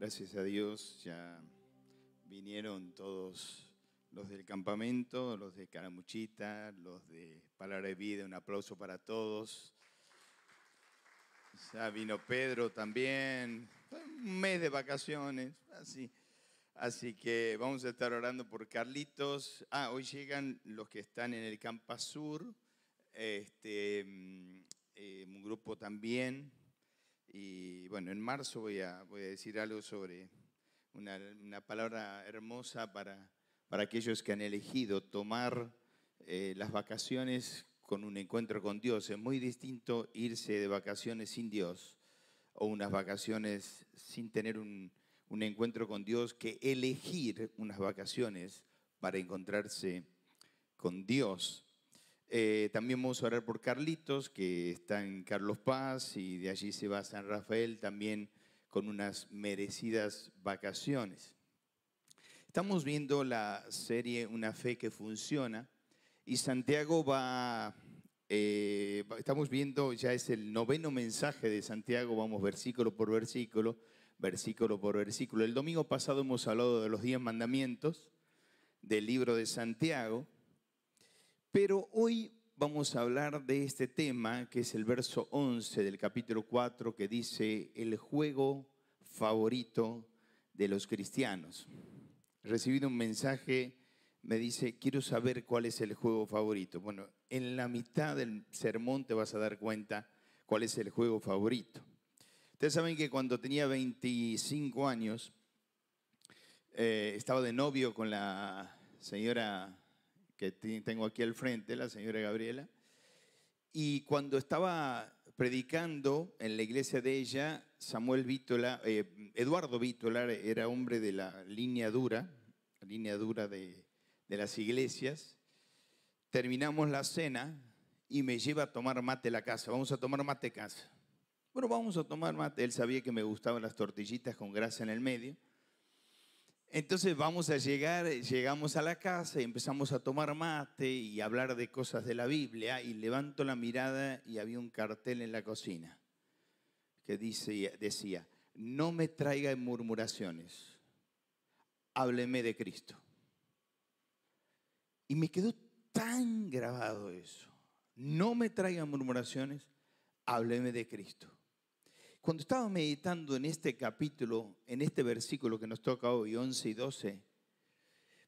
Gracias a Dios ya vinieron todos los del campamento, los de Caramuchita, los de Palabra de Vida. Un aplauso para todos. Ya vino Pedro también, un mes de vacaciones, así que vamos a estar orando por Carlitos. Hoy llegan los que están en el Campa Sur, un grupo también. Y bueno, en marzo voy a decir algo sobre una palabra hermosa para aquellos que han elegido tomar las vacaciones con un encuentro con Dios. Es muy distinto irse de vacaciones sin Dios o unas vacaciones sin tener un encuentro con Dios que elegir unas vacaciones para encontrarse con Dios. También vamos a orar por Carlitos, que está en Carlos Paz, y de allí se va a San Rafael también con unas merecidas vacaciones. Estamos viendo la serie Una Fe que Funciona, y Santiago estamos viendo, ya es el 9º mensaje de Santiago, vamos versículo por versículo, versículo por versículo. El domingo pasado hemos hablado de los 10 mandamientos del libro de Santiago, pero hoy vamos a hablar de este tema, que es el verso 11 del capítulo 4, que dice: el juego favorito de los cristianos. He recibido un mensaje, me dice: quiero saber cuál es el juego favorito. Bueno, en la mitad del sermón te vas a dar cuenta cuál es el juego favorito. Ustedes saben que cuando tenía 25 años, estaba de novio con la señora que tengo aquí al frente, la señora Gabriela, y cuando estaba predicando en la iglesia de ella, Eduardo Vítola era hombre de la línea dura de las iglesias. Terminamos la cena y me lleva a tomar mate a la casa. Vamos a tomar mate a casa. Bueno, vamos a tomar mate. Él sabía que me gustaban las tortillitas con grasa en el medio. Entonces llegamos a la casa y empezamos a tomar mate y a hablar de cosas de la Biblia, y levanto la mirada y había un cartel en la cocina que decía: no me traiga murmuraciones, hábleme de Cristo. Y me quedó tan grabado eso: no me traigan murmuraciones, hábleme de Cristo. Cuando estaba meditando en este capítulo, en este versículo que nos toca hoy, 11 y 12,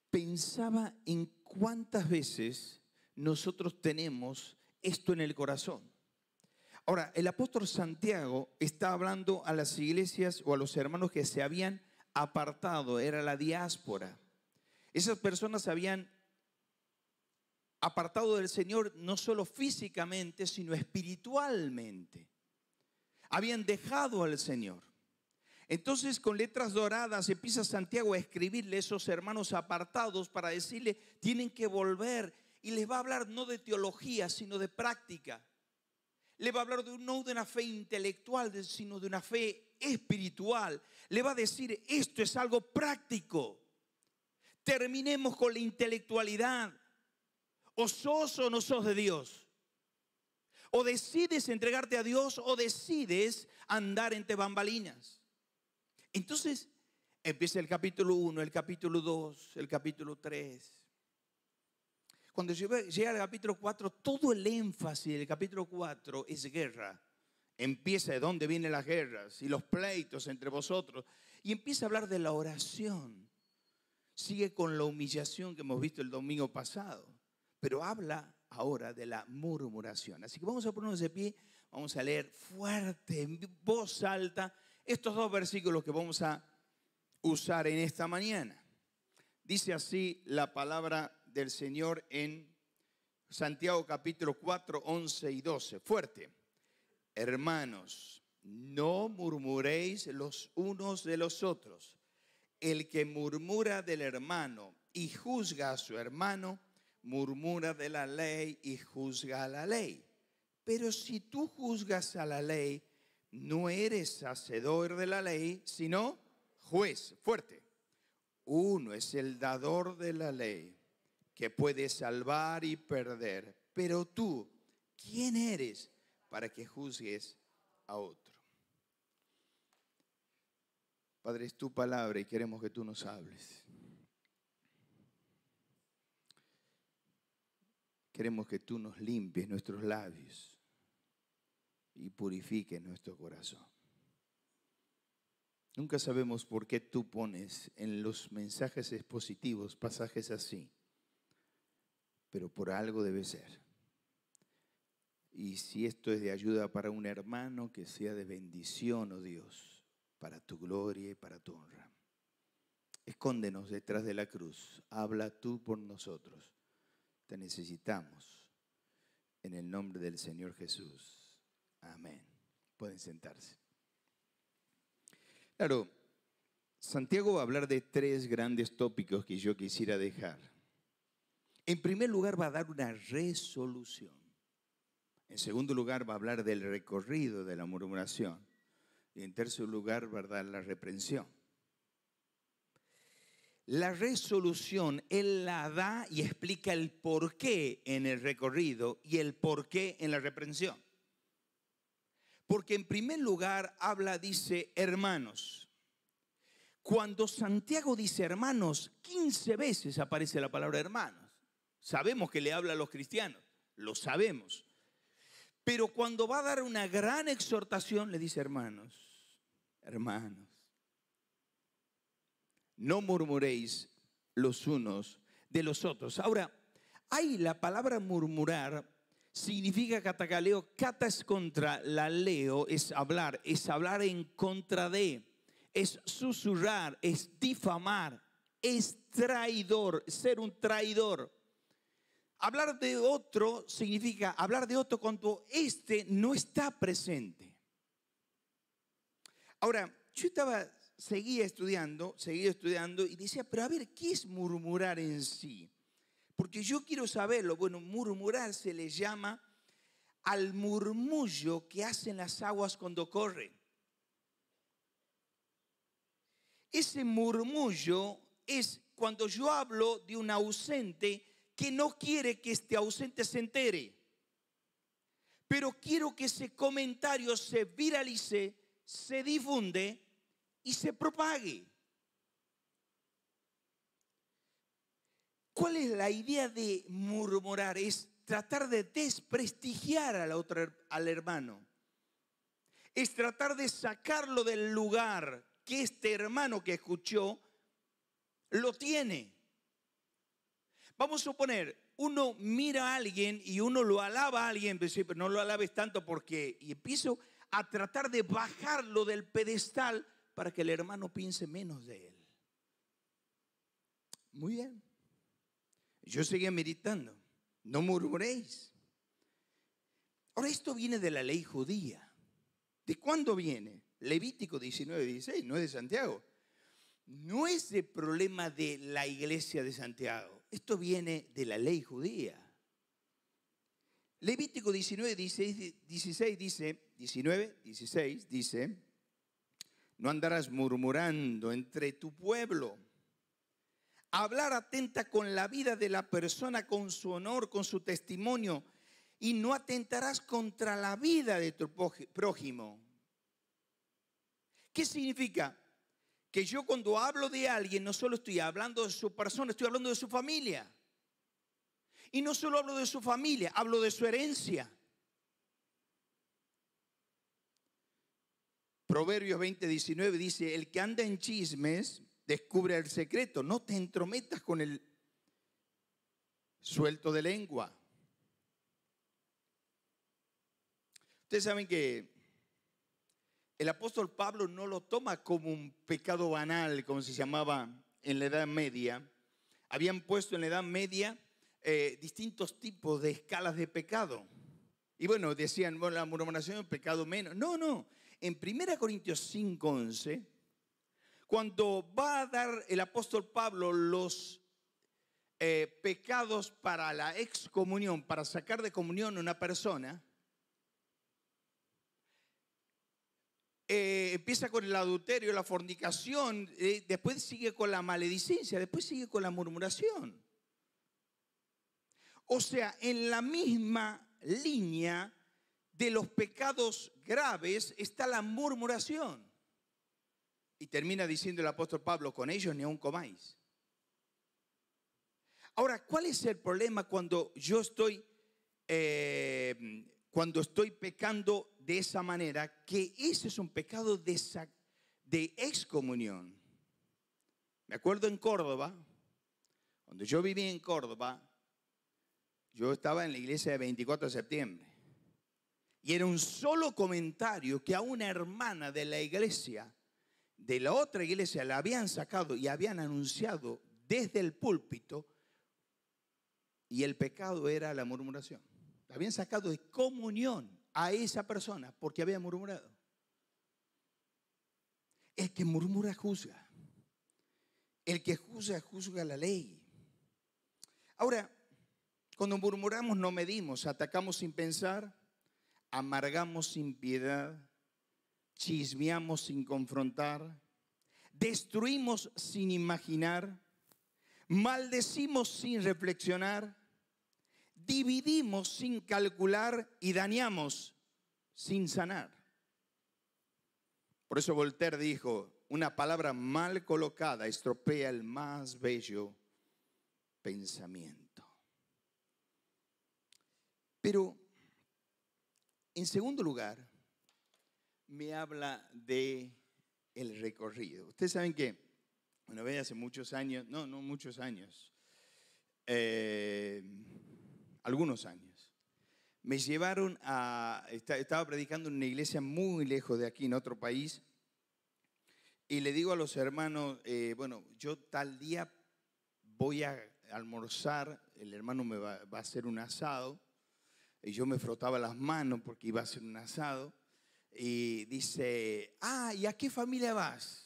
pensaba en cuántas veces nosotros tenemos esto en el corazón. Ahora, el apóstol Santiago está hablando a las iglesias o a los hermanos que se habían apartado, era la diáspora. Esas personas se habían apartado del Señor no solo físicamente, sino espiritualmente. Habían dejado al Señor. Entonces, con letras doradas empieza Santiago a escribirle a esos hermanos apartados para decirle: tienen que volver. Y les va a hablar no de teología, sino de práctica. Le va a hablar no de una fe intelectual, sino de una fe espiritual. Le va a decir: esto es algo práctico. Terminemos con la intelectualidad. O sos o no sos de Dios. O decides entregarte a Dios o decides andar entre bambalinas. Entonces empieza el capítulo 1, el capítulo 2, el capítulo 3. Cuando llega al capítulo 4, todo el énfasis del capítulo 4 es guerra. Empieza de dónde vienen las guerras y los pleitos entre vosotros. Y empieza a hablar de la oración. Sigue con la humillación que hemos visto el domingo pasado. Pero habla ahora de la murmuración. Así que vamos a ponernos de pie, vamos a leer fuerte, en voz alta, estos 2 versículos que vamos a usar en esta mañana. Dice así la palabra del Señor en Santiago capítulo 4, 11 y 12. Fuerte. Hermanos, no murmuréis los unos de los otros. El que murmura del hermano y juzga a su hermano, murmura de la ley y juzga a la ley. Pero si tú juzgas a la ley, no eres hacedor de la ley, sino juez. Fuerte. Uno es el dador de la ley, que puede salvar y perder. Pero tú, ¿quién eres para que juzgues a otro? Padre, es tu palabra y queremos que tú nos hables. Queremos que tú nos limpies nuestros labios y purifiques nuestro corazón. Nunca sabemos por qué tú pones en los mensajes expositivos pasajes así, pero por algo debe ser. Y si esto es de ayuda para un hermano, que sea de bendición, oh Dios, para tu gloria y para tu honra. Escóndenos detrás de la cruz. Habla tú por nosotros. Te necesitamos. En el nombre del Señor Jesús. Amén. Pueden sentarse. Claro, Santiago va a hablar de 3 grandes tópicos que yo quisiera dejar. En primer lugar, va a dar una resolución. En segundo lugar, va a hablar del recorrido de la murmuración. Y en tercer lugar, va a dar la reprensión. La resolución, él la da y explica el porqué en el recorrido y el porqué en la reprensión. Porque en primer lugar dice hermanos. Cuando Santiago dice hermanos, 15 veces aparece la palabra hermanos. Sabemos que le habla a los cristianos, lo sabemos. Pero cuando va a dar una gran exhortación, le dice hermanos, hermanos. No murmuréis los unos de los otros. Ahora, ahí la palabra murmurar significa catakaleo. Kata es contra, la leo es hablar en contra de, es susurrar, es difamar, es traidor, ser un traidor. Hablar de otro significa hablar de otro cuando éste no está presente. Ahora, yo seguía estudiando y decía, pero a ver, ¿qué es murmurar en sí? Porque yo quiero saberlo. Bueno, murmurar se le llama al murmullo que hacen las aguas cuando corren. Ese murmullo es cuando yo hablo de un ausente que no quiere que este ausente se entere. Pero quiero que ese comentario se viralice, se difunde y se propague. ¿Cuál es la idea de murmurar? Es tratar de desprestigiar al hermano. Es tratar de sacarlo del lugar que este hermano que escuchó lo tiene. Vamos a suponer, uno mira a alguien y uno lo alaba a alguien, pero no lo alabes tanto porque... Y empiezo a tratar de bajarlo del pedestal para que el hermano piense menos de él. Muy bien. Yo seguía meditando. No murmuréis. Ahora, esto viene de la ley judía. ¿De cuándo viene? Levítico 19:16, no es de Santiago. No es el problema de la iglesia de Santiago. Esto viene de la ley judía. Levítico 19:16 dice, no andarás murmurando entre tu pueblo. Hablar atenta con la vida de la persona, con su honor, con su testimonio, y no atentarás contra la vida de tu prójimo. ¿Qué significa? Que yo cuando hablo de alguien no solo estoy hablando de su persona, estoy hablando de su familia. Y no solo hablo de su familia, hablo de su herencia. Proverbios 20:19 dice, el que anda en chismes descubre el secreto. No te entrometas con el suelto de lengua. Ustedes saben que el apóstol Pablo no lo toma como un pecado banal, como se llamaba en la Edad Media. Habían puesto en la Edad Media distintos tipos de escalas de pecado. Y bueno, decían, bueno, la murmuración es un pecado menos. No. En 1 Corintios 5:11, cuando va a dar el apóstol Pablo los pecados para la excomunión, para sacar de comunión a una persona, empieza con el adulterio, la fornicación, después sigue con la maledicencia, después sigue con la murmuración. O sea, en la misma línea de los pecados graves está la murmuración. Y termina diciendo el apóstol Pablo, con ellos ni aun comáis. Ahora, ¿cuál es el problema cuando yo estoy pecando de esa manera? Que ese es un pecado de excomunión. Me acuerdo en Córdoba, cuando yo vivía en Córdoba, yo estaba en la iglesia de 24 de septiembre. Y era un solo comentario que a una hermana de la iglesia, de la otra iglesia, la habían sacado y habían anunciado desde el púlpito, y el pecado era la murmuración. La habían sacado de comunión a esa persona porque había murmurado. El que murmura juzga. El que juzga, juzga la ley. Ahora, cuando murmuramos no medimos, atacamos sin pensar, amargamos sin piedad, chismeamos sin confrontar, destruimos sin imaginar, maldecimos sin reflexionar, dividimos sin calcular y dañamos sin sanar. Por eso Voltaire dijo, una palabra mal colocada estropea el más bello pensamiento. Pero, en segundo lugar, me habla de el recorrido. Ustedes saben que, una vez hace muchos años, no muchos años, algunos años, me llevaron estaba predicando en una iglesia muy lejos de aquí, en otro país, y le digo a los hermanos, bueno, yo tal día voy a almorzar, el hermano me va a hacer un asado, y yo me frotaba las manos porque iba a hacer un asado, y dice, ¿y a qué familia vas?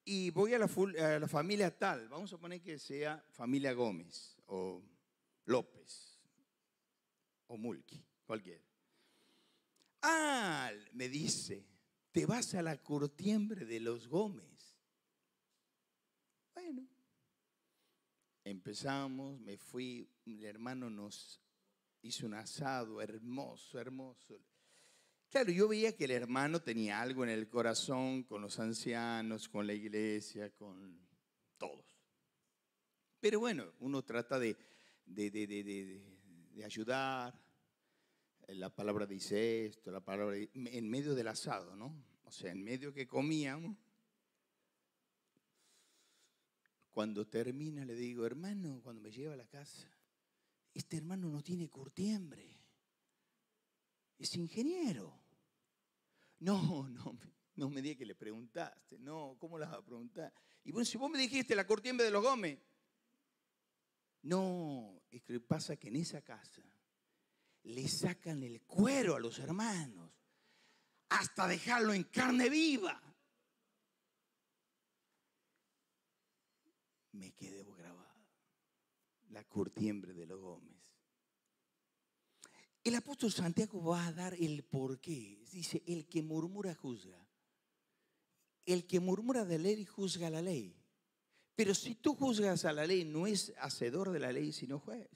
Y voy a la familia tal, vamos a poner que sea familia Gómez, o López, o Mulqui, cualquiera. Me dice, te vas a la curtiembre de los Gómez. Bueno, empezamos, me fui, el hermano nos hizo un asado hermoso, hermoso. Claro, yo veía que el hermano tenía algo en el corazón con los ancianos, con la iglesia, con todos. Pero bueno, uno trata de ayudar. La palabra dice esto, la palabra en medio del asado, ¿no? O sea, en medio que comíamos. Cuando termina le digo, hermano, cuando me lleva a la casa, este hermano no tiene curtiembre, es ingeniero. No me diga que le preguntaste, no, ¿cómo las vas a preguntar? Y bueno, si vos me dijiste la curtiembre de los Gómez. No, es que pasa que en esa casa le sacan el cuero a los hermanos, hasta dejarlo en carne viva. Me quedé grabado, la curtiembre de los Gómez. El apóstol Santiago va a dar el porqué. Dice, el que murmura juzga. El que murmura de la ley juzga la ley. Pero si tú juzgas a la ley, no es hacedor de la ley, sino juez.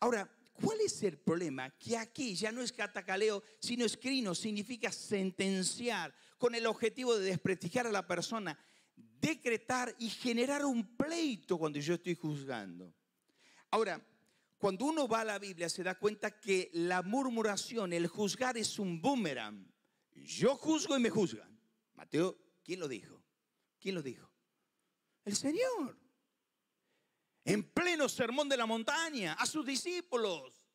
Ahora, ¿cuál es el problema? Que aquí ya no es catacaleo, sino escrino, significa sentenciar con el objetivo de desprestigiar a la persona, decretar y generar un pleito cuando yo estoy juzgando. Ahora, cuando uno va a la Biblia se da cuenta que la murmuración, el juzgar es un boomerang. Yo juzgo y me juzgan. Mateo, ¿quién lo dijo? ¿Quién lo dijo? El Señor. En pleno sermón de la montaña, a sus discípulos.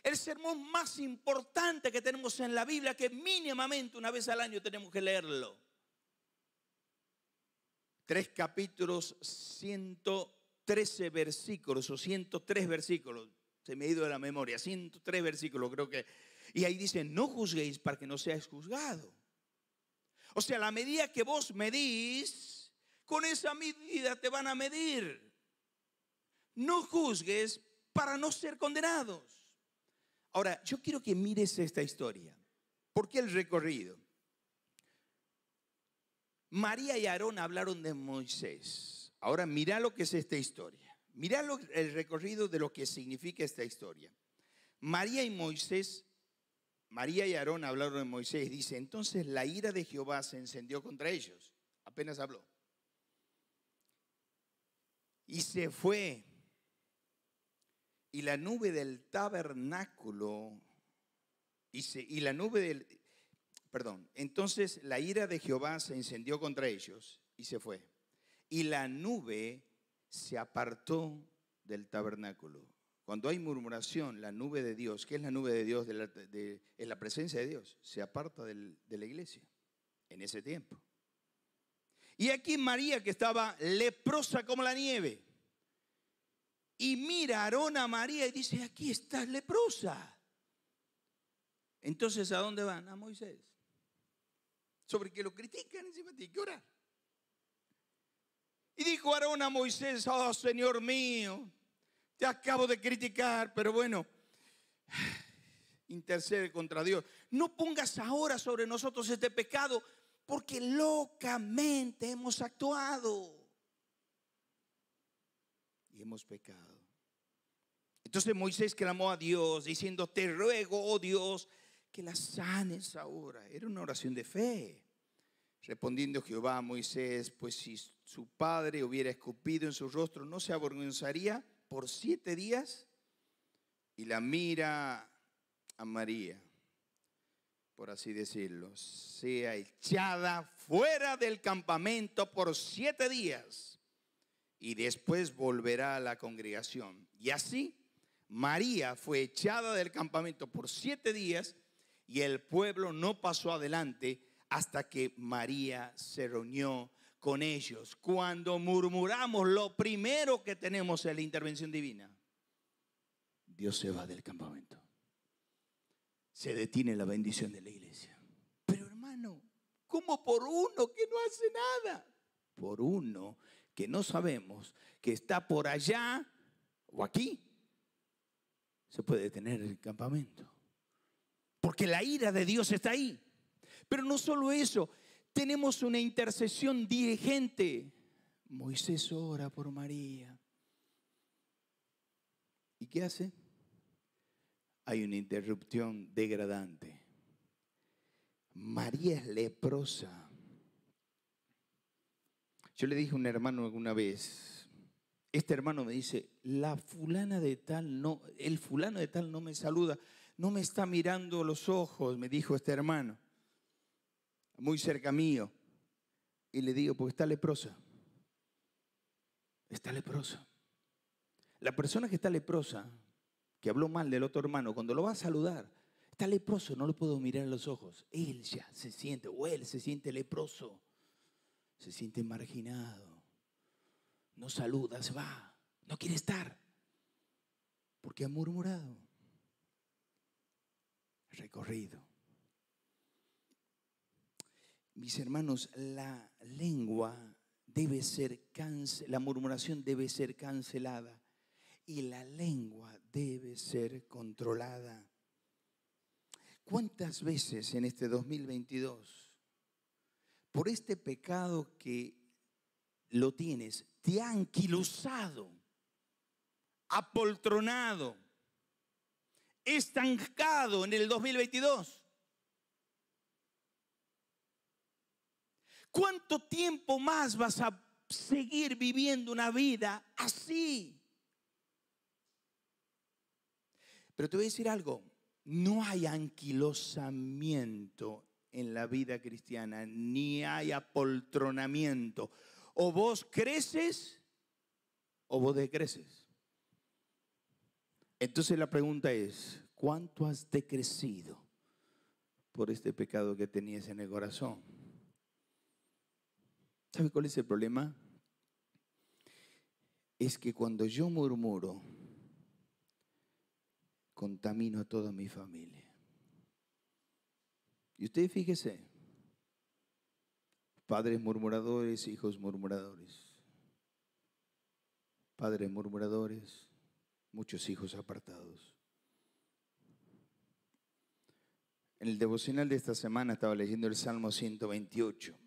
El sermón más importante que tenemos en la Biblia, que mínimamente una vez al año tenemos que leerlo. 3 capítulos, 113 versículos o 103 versículos. Se me ha ido de la memoria, 103 versículos creo que. Y ahí dice, no juzguéis para que no seáis juzgados. O sea, la medida que vos medís, con esa medida te van a medir. No juzgues para no ser condenados. Ahora, yo quiero que mires esta historia. ¿Por qué el recorrido? María y Aarón hablaron de Moisés. Ahora mira lo que es esta historia. Mira el recorrido de lo que significa esta historia. María y Moisés, María y Aarón hablaron de Moisés. Dice, entonces la ira de Jehová se encendió contra ellos. Apenas habló. Y se fue. Y la nube del tabernáculo, entonces la ira de Jehová se encendió contra ellos y se fue. Y la nube se apartó del tabernáculo. Cuando hay murmuración, la nube de Dios, ¿qué es la nube de Dios? Es la presencia de Dios, se aparta de la iglesia en ese tiempo. Y aquí María, que estaba leprosa como la nieve, y mira a Aarón a María y dice, aquí estás leprosa. Entonces, ¿a dónde van? A Moisés. Sobre que lo critican, encima tiene que orar. Y dijo Aarón a Moisés, oh Señor mío, te acabo de criticar, pero bueno, intercede contra Dios. No pongas ahora sobre nosotros este pecado, porque locamente hemos actuado y hemos pecado. Entonces Moisés clamó a Dios diciendo, te ruego, oh Dios, que la sanes ahora. Era una oración de fe. Respondiendo Jehová a Moisés, pues si su padre hubiera escupido en su rostro, ¿no se avergonzaría por 7 días? Y la mira a María, por así decirlo, sea echada fuera del campamento por 7 días y después volverá a la congregación. Y así María fue echada del campamento por 7 días y el pueblo no pasó adelante hasta que María se reunió con ellos. Cuando murmuramos, lo primero que tenemos es la intervención divina. Dios se va del campamento. Se detiene la bendición de la iglesia. Pero hermano, ¿cómo por uno que no hace nada? Por uno que no sabemos, que está por allá o aquí, se puede detener el campamento. Porque la ira de Dios está ahí. Pero no solo eso, tenemos una intercesión dirigente. Moisés ora por María. ¿Y qué hace? Hay una interrupción degradante. María es leprosa. Yo le dije a un hermano alguna vez, este hermano me dice, el fulano de tal no me saluda, no me está mirando a los ojos, me dijo este hermano, muy cerca mío. Y le digo, porque está leprosa. Está leprosa. La persona que está leprosa, que habló mal del otro hermano, cuando lo va a saludar, está leproso, no lo puedo mirar a los ojos. Él ya se siente, o él se siente leproso, se siente marginado. No saluda, se va, no quiere estar, porque ha murmurado. Recorrido. Mis hermanos, la murmuración debe ser cancelada y la lengua debe ser controlada. ¿Cuántas veces en este 2022, por este pecado que lo tienes, te ha anquilosado, apoltronado, estancado en el 2022? ¿Cuánto tiempo más vas a seguir viviendo una vida así? Pero te voy a decir algo, no hay anquilosamiento en la vida cristiana, ni hay apoltronamiento. O vos creces o vos decreces. Entonces la pregunta es, ¿cuánto has decrecido por este pecado que tenías en el corazón? ¿Sabe cuál es el problema? Es que cuando yo murmuro, contamino a toda mi familia. Y usted fíjese, padres murmuradores, hijos murmuradores, padres murmuradores, muchos hijos apartados. En el devocional de esta semana estaba leyendo el Salmo 128.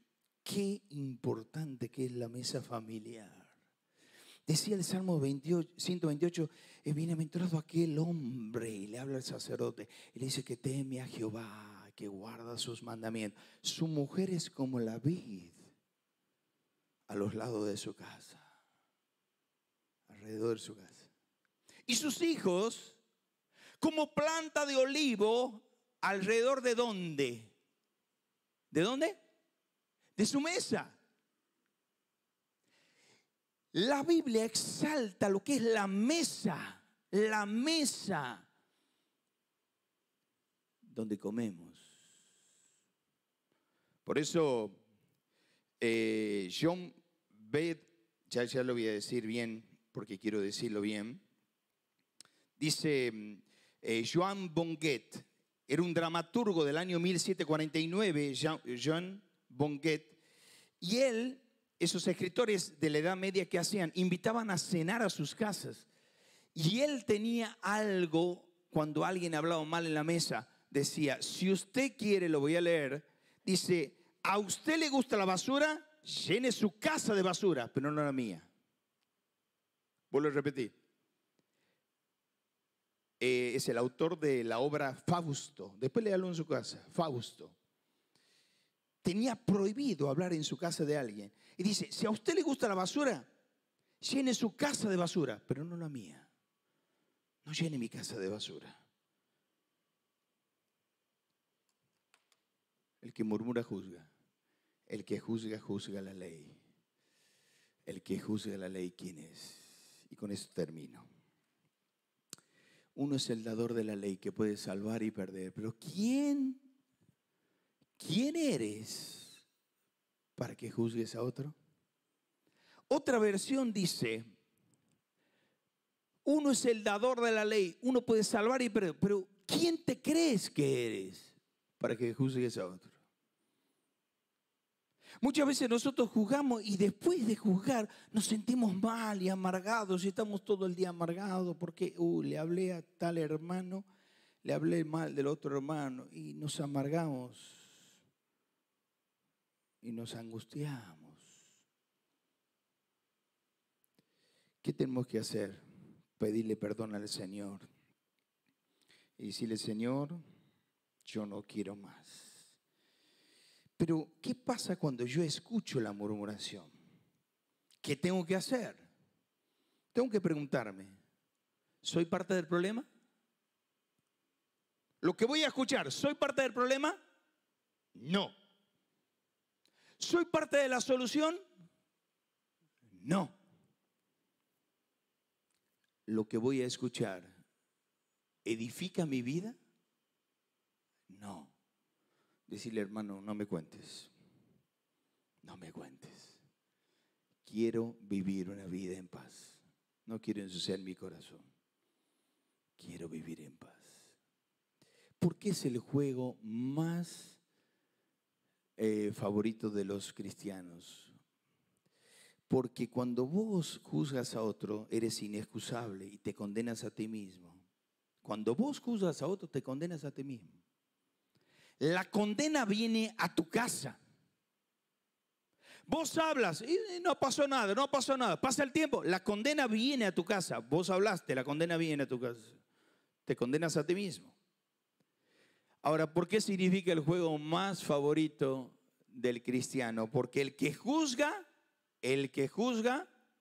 Qué importante que es la mesa familiar. Decía el Salmo 28, 128, bienaventurado aquel hombre, y le habla al sacerdote, y le dice que teme a Jehová, que guarda sus mandamientos. Su mujer es como la vid a los lados de su casa, alrededor de su casa. Y sus hijos como planta de olivo alrededor de ¿dónde? ¿De dónde? De su mesa. La Biblia exalta lo que es la mesa donde comemos. Por eso John Bede, ya lo voy a decir bien porque quiero decirlo bien, dice Joan Bonguet, era un dramaturgo del año 1749, Joan Bonguet, y él, esos escritores de la Edad Media, que hacían, invitaban a cenar a sus casas. Y él tenía algo, cuando alguien hablaba mal en la mesa, decía, si usted quiere, lo voy a leer, dice, ¿a usted le gusta la basura? Llene su casa de basura, pero no la mía. Vuelvo a repetir. Es el autor de la obra Fausto. Después léalo en su casa, Fausto. Tenía prohibido hablar en su casa de alguien. Y dice, si a usted le gusta la basura, llene su casa de basura, pero no la mía. No llene mi casa de basura. El que murmura juzga. El que juzga, juzga la ley. El que juzga la ley, ¿quién es? Y con esto termino. Uno es el dador de la ley que puede salvar y perder. Pero ¿quién eres para que juzgues a otro? Otra versión dice, uno es el dador de la ley, uno puede salvar y perder, pero ¿quién te crees que eres para que juzgues a otro? Muchas veces nosotros juzgamos y después de juzgar nos sentimos mal y amargados y estamos todo el día amargados porque le hablé a tal hermano, le hablé mal del otro hermano y nos amargamos y nos angustiamos. ¿Qué tenemos que hacer? Pedirle perdón al Señor y decirle, Señor, yo no quiero más. Pero, ¿qué pasa cuando yo escucho la murmuración? ¿Qué tengo que hacer? Tengo que preguntarme, ¿soy parte del problema? Lo que voy a escuchar, ¿soy parte del problema? No. ¿Soy parte de la solución? No. Lo que voy a escuchar, ¿edifica mi vida? No. Decirle, hermano, no me cuentes. No me cuentes. Quiero vivir una vida en paz. No quiero ensuciar mi corazón. Quiero vivir en paz. ¿Por qué es el juego más favorito de los cristianos? Porque cuando vos juzgas a otro, eres inexcusable y te condenas a ti mismo. Cuando vos juzgas a otro, te condenas a ti mismo. La condena viene a tu casa. Vos hablas y no pasó nada, no pasó nada. Pasa el tiempo, la condena viene a tu casa. Vos hablaste, la condena viene a tu casa. Te condenas a ti mismo. Ahora, ¿por qué significa el juego más favorito del cristiano? Porque el que juzga,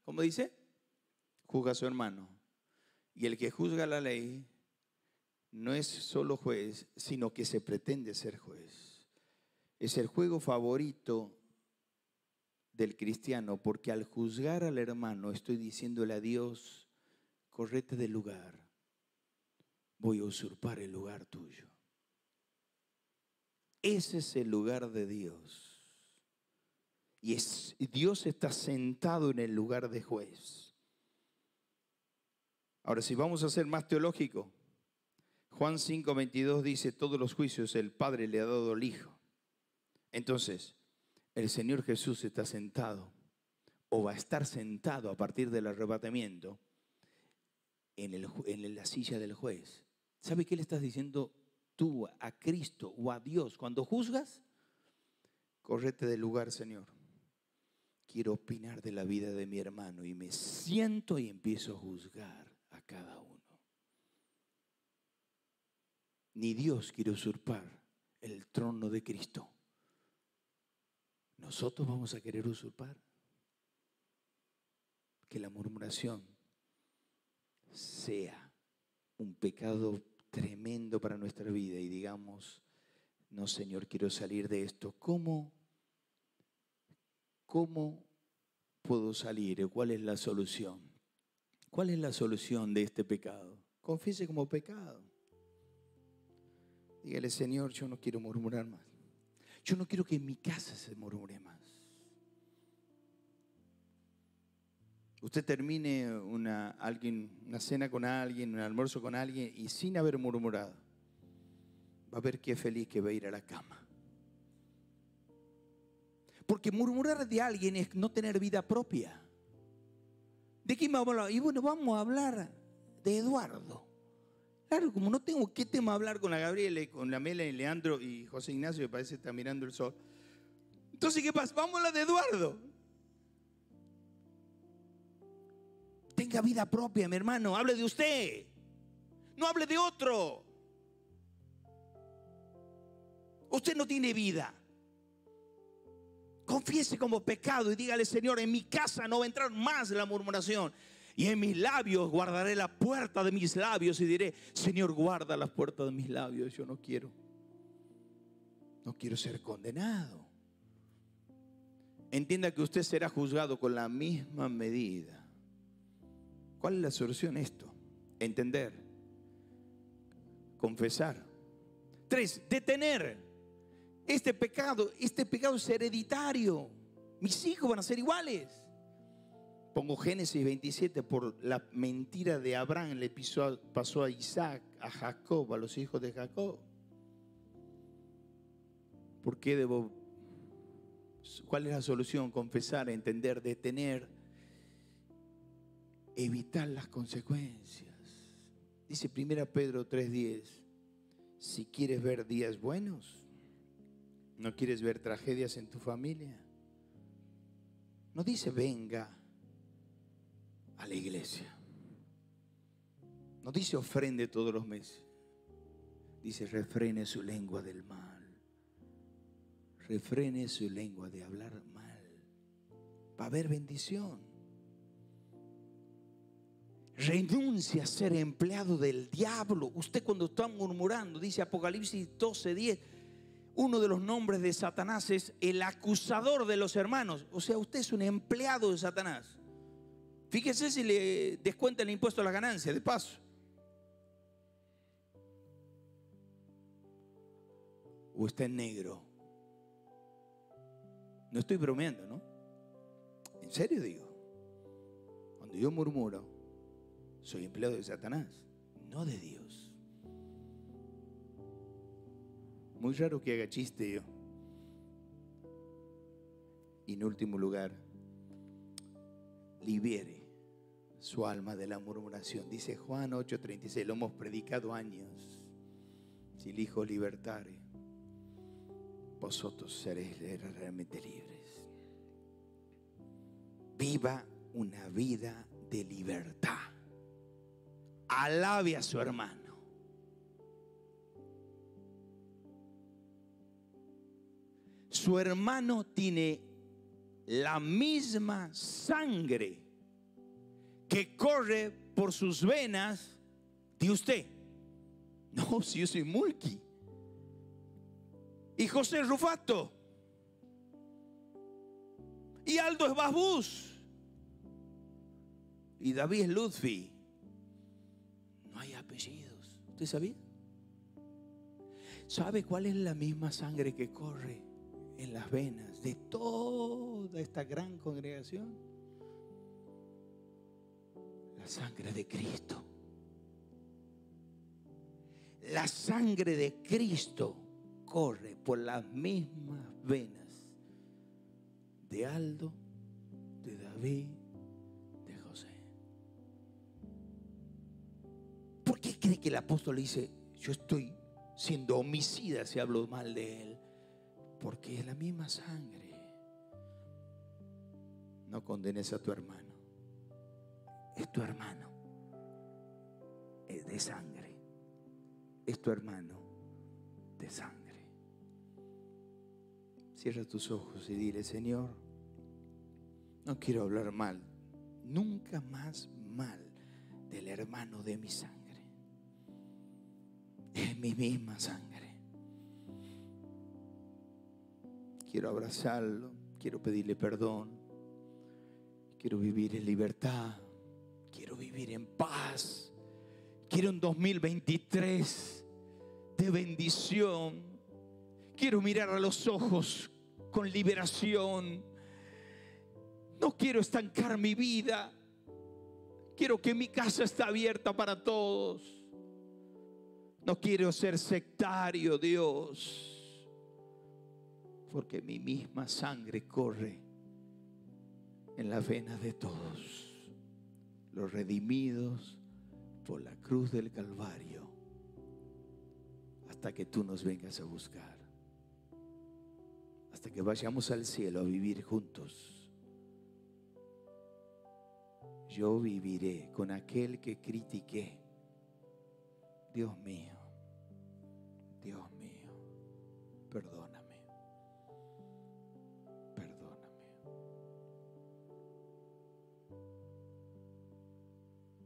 ¿cómo dice? Juzga a su hermano. Y el que juzga la ley no es solo juez, sino que se pretende ser juez. Es el juego favorito del cristiano, porque al juzgar al hermano estoy diciéndole a Dios, correte del lugar, voy a usurpar el lugar tuyo. Ese es el lugar de Dios. Y Dios está sentado en el lugar de juez. Ahora, si vamos a ser más teológico, Juan 5:22 dice, todos los juicios el Padre le ha dado al Hijo. Entonces, el Señor Jesús está sentado, o va a estar sentado a partir del arrebatamiento, en la silla del juez. ¿Sabe qué le estás diciendo tú a Cristo o a Dios? Cuando juzgas, correte del lugar, Señor. quiero opinar de la vida de mi hermano y me siento y empiezo a juzgar a cada uno. Ni Dios quiere usurpar el trono de Cristo. ¿Nosotros vamos a querer usurpar? Que la murmuración sea un pecado tremendo para nuestra vida y digamos, no, Señor, quiero salir de esto. ¿Cómo puedo salir? ¿Cuál es la solución? ¿Cuál es la solución de este pecado? Confiese como pecado. Dígale, Señor, yo no quiero murmurar más. Yo no quiero que en mi casa se murmure más. Usted termine una cena con alguien, un almuerzo con alguien y sin haber murmurado, va a ver qué feliz que va a ir a la cama. Porque murmurar de alguien es no tener vida propia. ¿De quién vamos a hablar? Y bueno, vamos a hablar de Eduardo. Claro, como no tengo qué tema hablar con la Gabriela y con la Mela y Leandro y José Ignacio, que parece que está mirando el sol. Entonces, ¿qué pasa? Vamos a hablar de Eduardo. Tenga vida propia, mi hermano. Hable de usted. No hable de otro. Usted no tiene vida. Confiese como pecado y dígale, Señor, en mi casa no va a entrar más la murmuración. Y en mis labios guardaré la puerta de mis labios y diré, Señor, guarda las puertas de mis labios. Yo no quiero ser condenado. Entienda que usted será juzgado con la misma medida. ¿Cuál es la solución a esto? Entender, confesar. 3, detener este pecado. Este pecado es hereditario. Mis hijos van a ser iguales. Pongo Génesis 27, por la mentira de Abraham le pasó a Isaac, a Jacob, a los hijos de Jacob. ¿Por qué debo? ¿Cuál es la solución? Confesar, entender, detener, evitar las consecuencias. Dice 1 Pedro 3:10, si quieres ver días buenos, no quieres ver tragedias en tu familia, no dice venga a la iglesia. No dice ofrende todos los meses. Dice refrene su lengua del mal. Refrene su lengua de hablar mal. Va a haber bendición. Renuncia a ser empleado del diablo. Usted cuando está murmurando, dice Apocalipsis 12:10, uno de los nombres de Satanás es el acusador de los hermanos. O sea, usted es un empleado de Satanás. Fíjese si le descuenta el impuesto a la ganancia, de paso. O está en negro. No estoy bromeando, ¿no? En serio digo. Cuando yo murmuro, soy empleado de Satanás, no de Dios. Muy raro que haga chiste yo. Y en último lugar, libere su alma de la murmuración. Dice Juan 8:36, lo hemos predicado años. Si el Hijo libertare, vosotros seréis realmente libres. Viva una vida de libertad. Alabe a su hermano. Su hermano tiene la misma sangre que corre por sus venas de usted. No, si yo soy Mulki y José Rufato y Aldo es Basbús y David es Lutfi. No hay apellidos. ¿Usted sabía? ¿Sabe cuál es la misma sangre que corre en las venas de toda esta gran congregación? La sangre de Cristo. La sangre de Cristo corre por las mismas venas de Aldo, de David, de José. ¿Por qué cree que el apóstol dice, yo estoy siendo homicida si hablo mal de él? Porque es la misma sangre. No condenes a tu hermano. Es tu hermano. Es de sangre. Es tu hermano de sangre. Cierra tus ojos y dile: Señor, no quiero hablar mal, nunca más mal del hermano de mi sangre. Es mi misma sangre. Quiero abrazarlo, quiero pedirle perdón, quiero vivir en libertad, quiero vivir en paz. Quiero un 2023 de bendición. Quiero mirar a los ojos con liberación. No quiero estancar mi vida. Quiero que mi casa esté abierta para todos. No quiero ser sectario, Dios, porque mi misma sangre corre en las venas de todos los redimidos por la cruz del Calvario, hasta que tú nos vengas a buscar, hasta que vayamos al cielo a vivir juntos. Yo viviré con aquel que critiqué. Dios mío, perdóname.